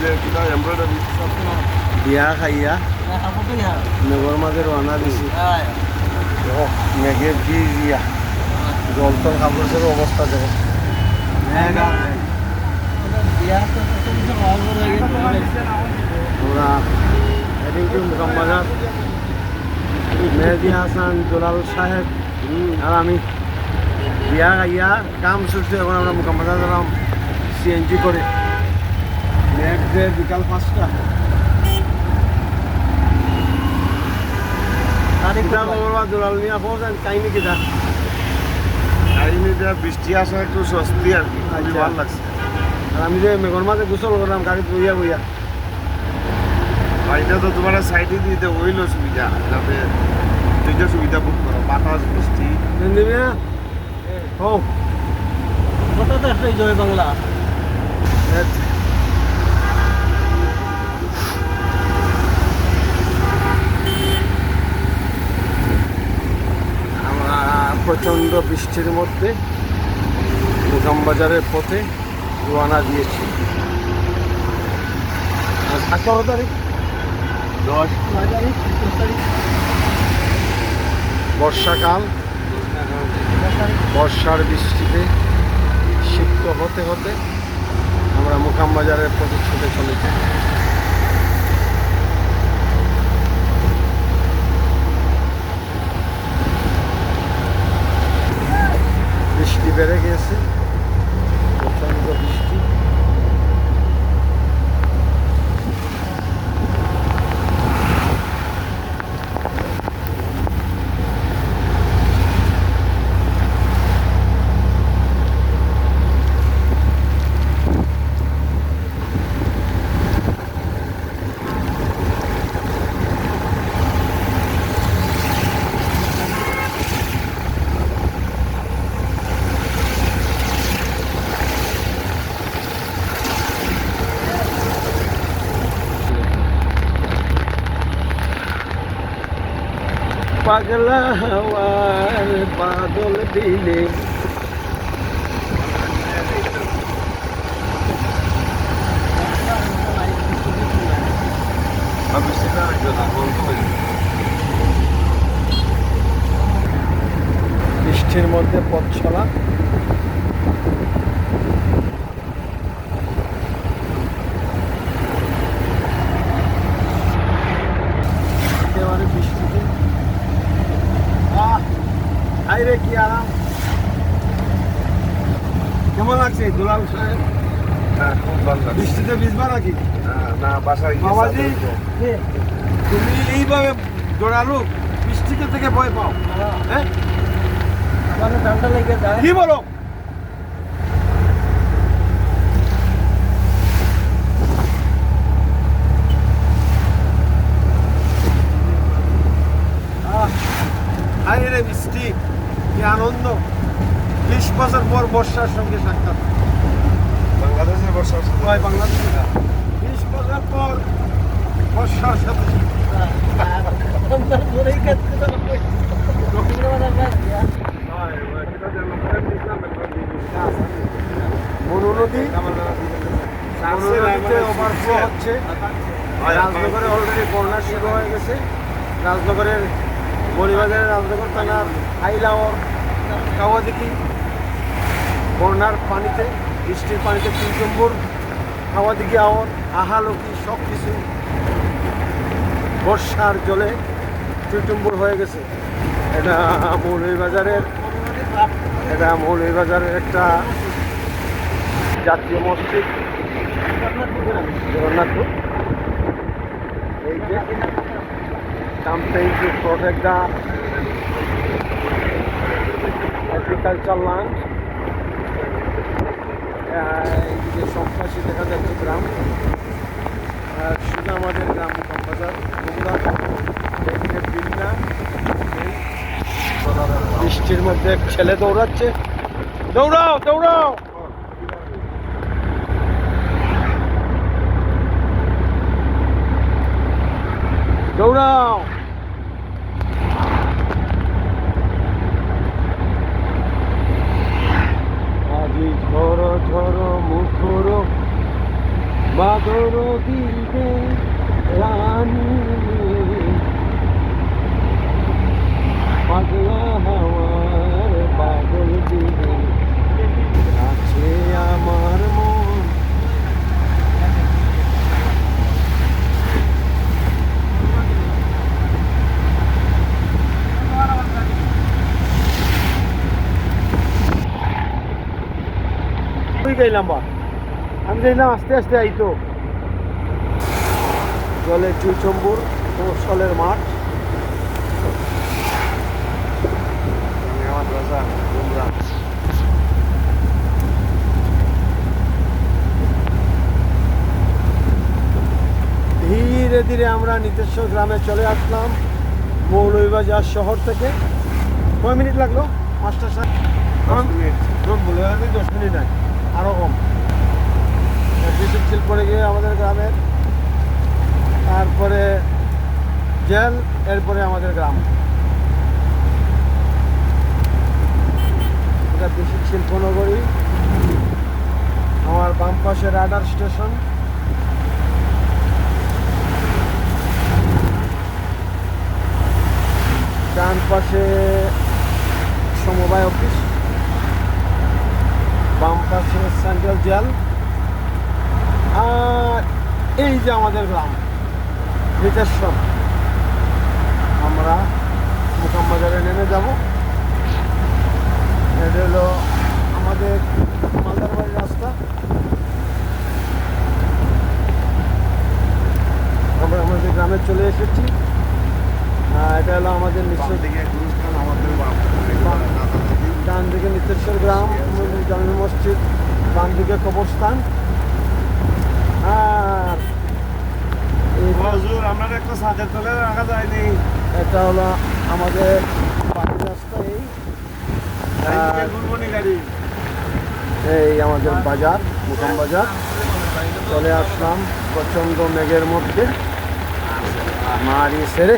যে কিনা এমব্রয়ডারি বিয়া খাইয়া নগর মাঝে রওনা দিছি মেঘে ভিজিয়া জল তল কাপড়ের অবস্থা দেখো আমরা হেডিং টু মুকামবাজার মেহেদি হাসান দুলাল সাহেব আর আমি বিয়া খাইয়া কাম শুরছে এখন আমরা মুকামবাজার গেলাম সিএনজি করে মেঘ যে বিকাল 5টা দুলাল মিয়া পৌঁছান কাহিনি কিনা কাহিনী যা বৃষ্টি আসা একটু স্বস্তি আর কি খুবই ভালো লাগছে। আর আমি যে মেঘর মাঝে গোসল করলাম গাড়ি বইয়া বইয়া এটা তো তোমার সাইডে দিতে হইল সুবিধা যাতে দুইটা সুবিধা বুক করো বাতাস বৃষ্টি মিয়া ও কত তো একটা জয় বাংলা আমরা প্রচণ্ড বৃষ্টির মধ্যে মুকামবাজারের পথে রওনা দিয়েছি। আজ 18 তারিখ 10 তারিখ বর্ষাকাল বর্ষার বৃষ্টিতে সিক্ত হতে হতে আমরা মুকামবাজারের পথে ছুটে চলেছি। বৃষ্টি বেড়ে গেছে, প্রচণ্ড বৃষ্টি। পাগলা হওয়ার বাদল দিলে বৃষ্টির মধ্যে পথ চলা একেবারে বৃষ্টিতে আরে কি আরাম। কেমন লাগছে দুলাল সাহেব? খুব ভালো লাগছে। বৃষ্টিতে ভিজবা নাকি? না বাসায় বাবাজি তুমি এইভাবে দৌড়ালো বৃষ্টিতে থেকে ভয় পাও? হ্যাঁ ঠান্ডা লেগে যায়। কি বলো? আরে বৃষ্টি কি আনন্দ। 20 বছর পর বর্ষার সঙ্গে সাক্ষাৎ। বাংলাদেশের বর্ষা হয় বাংলাদেশে 20 বছর পর বর্ষার সাথে মনু নদী ওভারফ্লো হচ্ছে। রাজনগরে অলরেডি বন্যা শুরু হয়ে গেছে। রাজনগরের মণিবাজারের রাজনগর থানার হাইলাওর কাওয়াদিকি বন্যার পানিতে বৃষ্টির পানিতে 3 নম্বর কাওয়াদিকি আওয়ার আহালকি সব কিছু বর্ষার জলে টুটুম্বুর হয়ে গেছে। এটা মৌলভীবাজারের একটা জাতীয় মসজিদ জগন্নাথপুর। এই যে campaign to protect the agricultural land. এই যে সন্ত্রাসী দেখা যাচ্ছে গ্রাম শুধু আমাদের গ্রাম মুকামবাজার বৃষ্টির মধ্যে ছেলে দৌড়াচ্ছে। দৌড়াও দৌড়াও দৌড়াও। আজি ঝড় ঝড় মুখর বাদর দিলে রানী পাগলা হাওয়ার বাদল দিলে আছে আমার মন। তুই গেলাম বা আমি যাইলাম আস্তে আস্তে আইতো জলে চুইচম্বুর কৌশলের মাঠ মাদ্রাসা গুমরা। ধীরে ধীরে আমরা নিতেশ্বর গ্রামে চলে আসলাম মৌলভীবাজার শহর থেকে। কয় মিনিট লাগলো? 5টা 10 মিনিট নাই, আরও কম। ছিল পরে গিয়ে আমাদের গ্রামের, তারপরে জেল, এরপরে আমাদের গ্রাম। এটা বেশি শিল্পনগরী। আমার বাম পাশে রাডার স্টেশন, ডান পাশে সমবায় অফিস, বাম পাশে সেন্ট্রাল জেল, আর এই যে আমাদের গ্রাম নিতেশ্বর। আমরা মোকাম বাজারে নেমে যাব। এটা হলো আমাদের মালদার বাড়ির রাস্তা। আমরা আমাদের গ্রামে চলে এসেছি। এটা হলো আমাদের নিশ্চয় ডান দিকে নিতেশ্বর গ্রাম, জামে মসজিদ, বাম দিকে কবরস্থান। আর আমরা একটা ছাদের তলে রাখা যায়নি। এটা হলো আমাদের বাড়ির রাস্তা। এই আমাদের বাজার, মোকাম বাজার। চলে আসলাম প্রচণ্ড মেঘের মধ্যে, মারি সেরে।